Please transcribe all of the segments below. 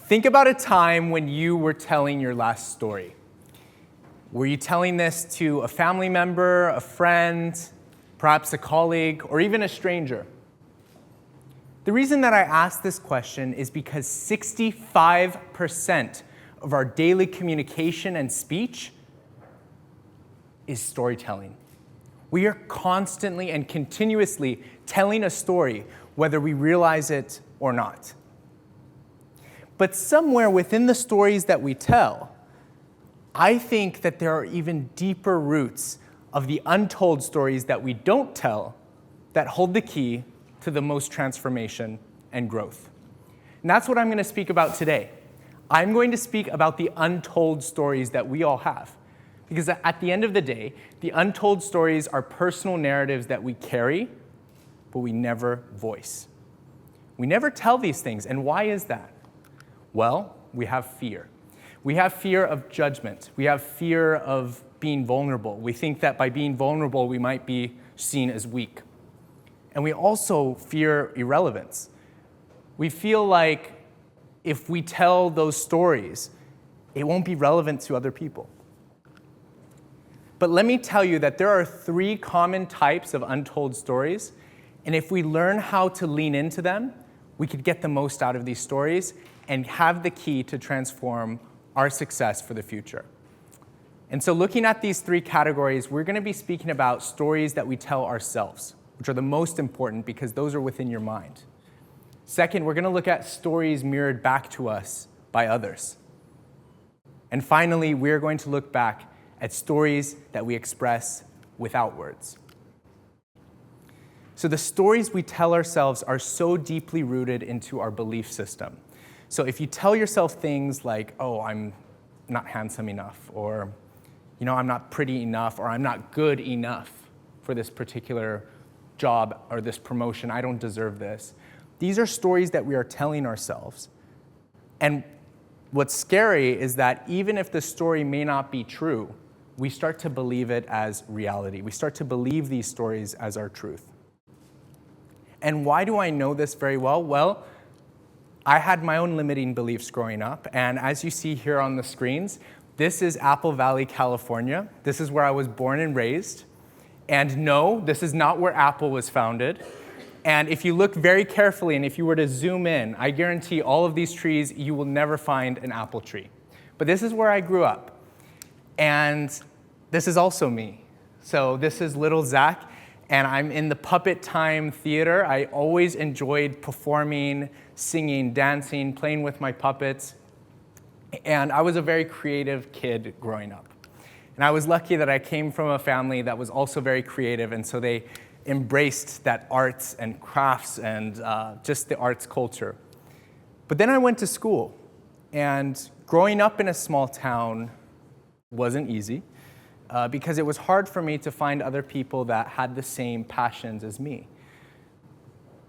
Think about a time when you were telling your last story. Were you telling this to a family member, a friend, perhaps a colleague, or even a stranger? The reason that I ask this question is because 65% of our daily communication and speech is storytelling. We are constantly and continuously telling a story, whether we realize it or not. But somewhere within the stories that we tell, I think that there are even deeper roots of the untold stories that we don't tell that hold the key to the most transformation and growth. And that's what I'm going to speak about today. I'm going to speak about the untold stories that we all have. Because at the end of the day, the untold stories are personal narratives that we carry, but we never voice. We never tell these things, and why is that? Well, we have fear. We have fear of judgment. We have fear of being vulnerable. We think that by being vulnerable, we might be seen as weak. And we also fear irrelevance. We feel like if we tell those stories, it won't be relevant to other people. But let me tell you that there are 3 common types of untold stories, and if we learn how to lean into them, we could get the most out of these stories and have the key to transform our success for the future. And so looking at these 3 categories, we're going to be speaking about stories that we tell ourselves, which are the most important because those are within your mind. Second, we're going to look at stories mirrored back to us by others. And finally, we're going to look back at stories that we express without words. So the stories we tell ourselves are so deeply rooted into our belief system. So if you tell yourself things like, oh, I'm not handsome enough, or, I'm not pretty enough, or I'm not good enough for this particular job or this promotion, I don't deserve this. These are stories that we are telling ourselves. And what's scary is that even if the story may not be true, we start to believe it as reality. We start to believe these stories as our truth. And why do I know this very well? Well, I had my own limiting beliefs growing up, and as you see here on the screens, this is Apple Valley, California. This is where I was born and raised. And no, this is not where Apple was founded. And if you look very carefully, and if you were to zoom in, I guarantee all of these trees, you will never find an apple tree. But this is where I grew up. And this is also me. So this is little Zach, and I'm in the Puppet Time Theater. I always enjoyed performing, singing, dancing, playing with my puppets. And I was a very creative kid growing up. And I was lucky that I came from a family that was also very creative, and so they embraced that arts and crafts and just the arts culture. But then I went to school, and growing up in a small town wasn't easy because it was hard for me to find other people that had the same passions as me.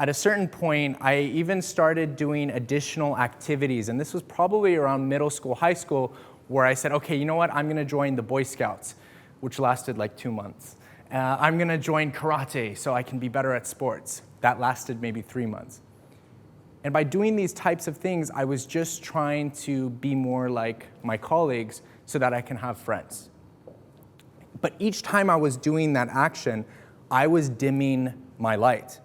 At a certain point, I even started doing additional activities, and this was probably around middle school, high school, where I said, okay, you know what, I'm going to join the Boy Scouts, which lasted like 2 months. I'm going to join karate so I can be better at sports. That lasted maybe 3 months. And by doing these types of things, I was just trying to be more like my colleagues so that I can have friends. But each time I was doing that action, I was dimming my light.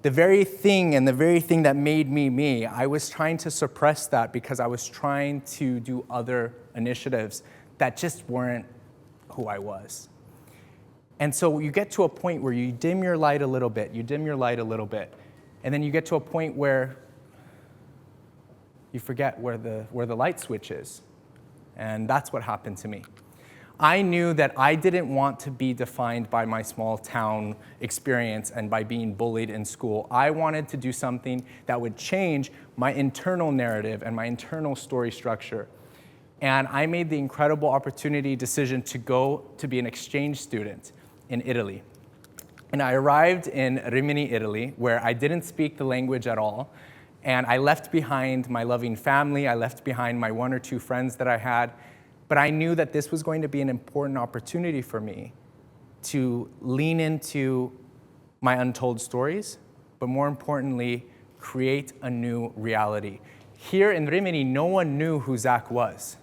The very thing that made me me, I was trying to suppress that because I was trying to do other initiatives that just weren't who I was. And so you get to a point where you dim your light a little bit, and then you get to a point where you forget where the light switch is. And that's what happened to me. I knew that I didn't want to be defined by my small town experience and by being bullied in school. I wanted to do something that would change my internal narrative and my internal story structure. And I made the incredible opportunity decision to go to be an exchange student in Italy. And I arrived in Rimini, Italy, where I didn't speak the language at all. And I left behind my loving family. I left behind my 1 or 2 friends that I had. But I knew that this was going to be an important opportunity for me to lean into my untold stories, but more importantly, create a new reality here in Rimini, no one knew who Zach was.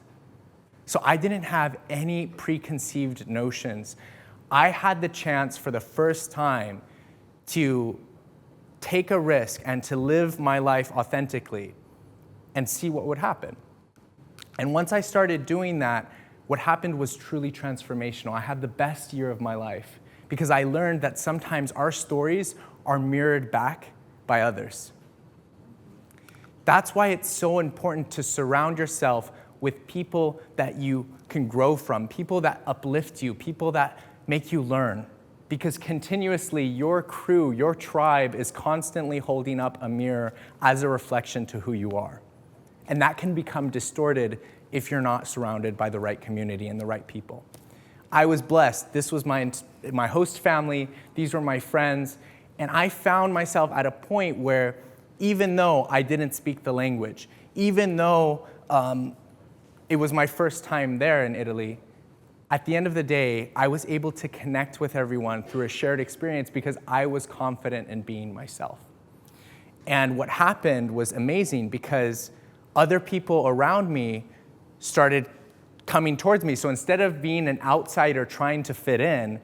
So I didn't have any preconceived notions. I had the chance for the first time to take a risk and to live my life authentically and see what would happen. And once I started doing that, what happened was truly transformational. I had the best year of my life because I learned that sometimes our stories are mirrored back by others. That's why it's so important to surround yourself with people that you can grow from, people that uplift you, people that make you learn. Because continuously, your crew, your tribe is constantly holding up a mirror as a reflection to who you are. And that can become distorted if you're not surrounded by the right community and the right people. I was blessed. This was my host family. These were my friends. And I found myself at a point where even though I didn't speak the language, even though it was my first time there in Italy, at the end of the day, I was able to connect with everyone through a shared experience because I was confident in being myself. And what happened was amazing because other people around me started coming towards me. So instead of being an outsider trying to fit in,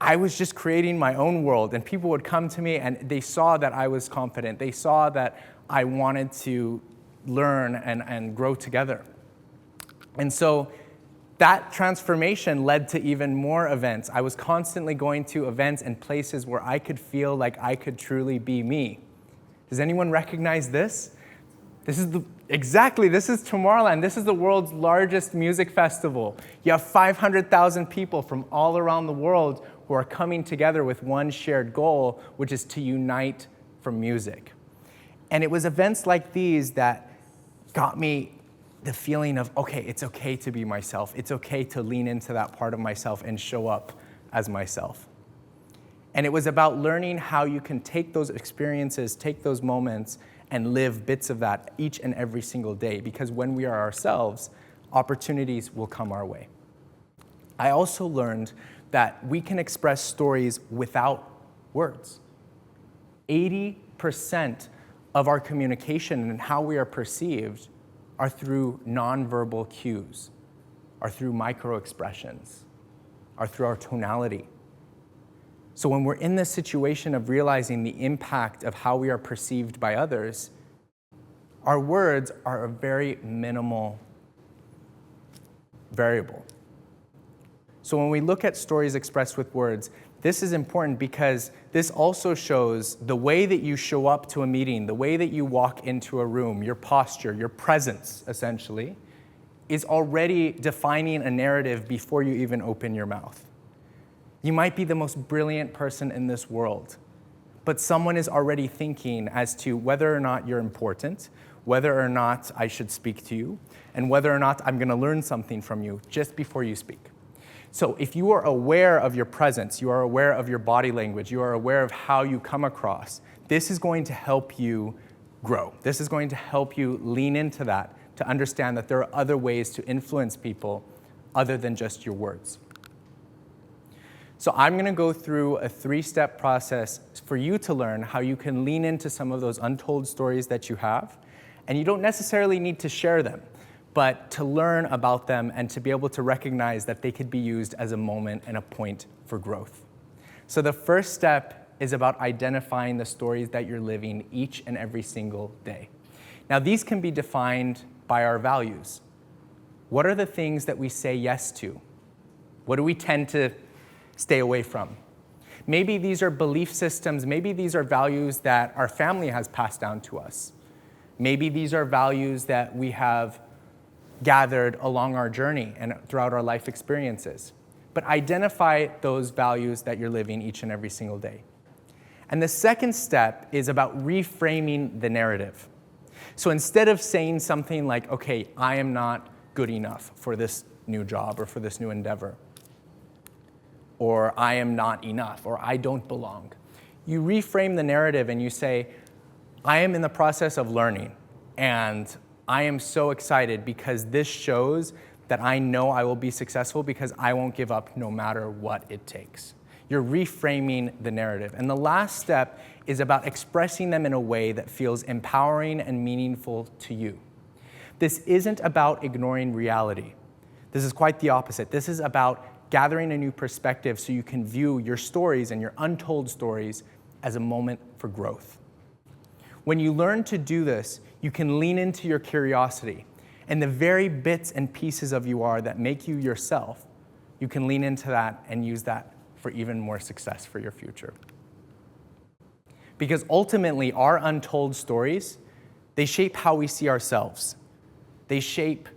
I was just creating my own world. And people would come to me and they saw that I was confident. They saw that I wanted to learn and grow together. And so that transformation led to even more events. I was constantly going to events and places where I could feel like I could truly be me. Does anyone recognize this? This is Tomorrowland. This is the world's largest music festival. You have 500,000 people from all around the world who are coming together with one shared goal, which is to unite for music. And it was events like these that got me the feeling of, okay, it's okay to be myself. It's okay to lean into that part of myself and show up as myself. And it was about learning how you can take those experiences, take those moments, and live bits of that each and every single day. Because when we are ourselves, opportunities will come our way. I also learned that we can express stories without words. 80% of our communication and how we are perceived are through nonverbal cues, are through microexpressions, are through our tonality. So when we're in this situation of realizing the impact of how we are perceived by others, our words are a very minimal variable. So when we look at stories expressed with words, this is important because this also shows the way that you show up to a meeting, the way that you walk into a room, your posture, your presence, essentially, is already defining a narrative before you even open your mouth. You might be the most brilliant person in this world, but someone is already thinking as to whether or not you're important, whether or not I should speak to you, and whether or not I'm going to learn something from you just before you speak. So if you are aware of your presence, you are aware of your body language, you are aware of how you come across, this is going to help you grow. This is going to help you lean into that, to understand that there are other ways to influence people other than just your words. So I'm going to go through a 3-step process for you to learn how you can lean into some of those untold stories that you have. And you don't necessarily need to share them, but to learn about them and to be able to recognize that they could be used as a moment and a point for growth. So the first step is about identifying the stories that you're living each and every single day. Now, these can be defined by our values. What are the things that we say yes to? What do we tend to stay away from? Maybe these are belief systems. Maybe these are values that our family has passed down to us. Maybe these are values that we have gathered along our journey and throughout our life experiences. But identify those values that you're living each and every single day. And the second step is about reframing the narrative. So instead of saying something like, okay, I am not good enough for this new job or for this new endeavor, or I am not enough, or I don't belong, you reframe the narrative and you say, I am in the process of learning, and I am so excited because this shows that I know I will be successful because I won't give up no matter what it takes. You're reframing the narrative. And the last step is about expressing them in a way that feels empowering and meaningful to you. This isn't about ignoring reality. This is quite the opposite. This is about gathering a new perspective so you can view your stories and your untold stories as a moment for growth. When you learn to do this, you can lean into your curiosity and the very bits and pieces of you are that make you yourself. You can lean into that and use that for even more success for your future. Because ultimately, our untold stories, they shape how we see ourselves. They shape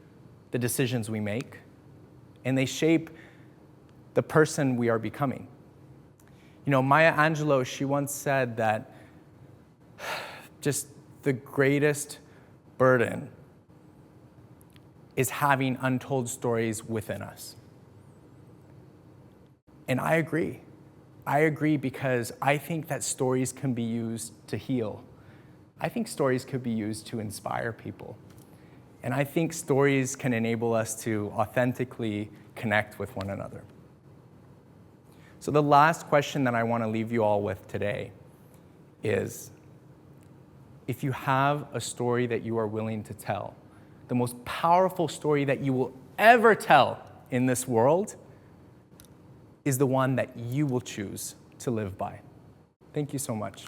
the decisions we make, and they shape the person we are becoming. You know, Maya Angelou, she once said that just the greatest burden is having untold stories within us. And I agree. I agree because I think that stories can be used to heal. I think stories could be used to inspire people. And I think stories can enable us to authentically connect with one another. So the last question that I want to leave you all with today is, if you have a story that you are willing to tell, the most powerful story that you will ever tell in this world is the one that you will choose to live by. Thank you so much.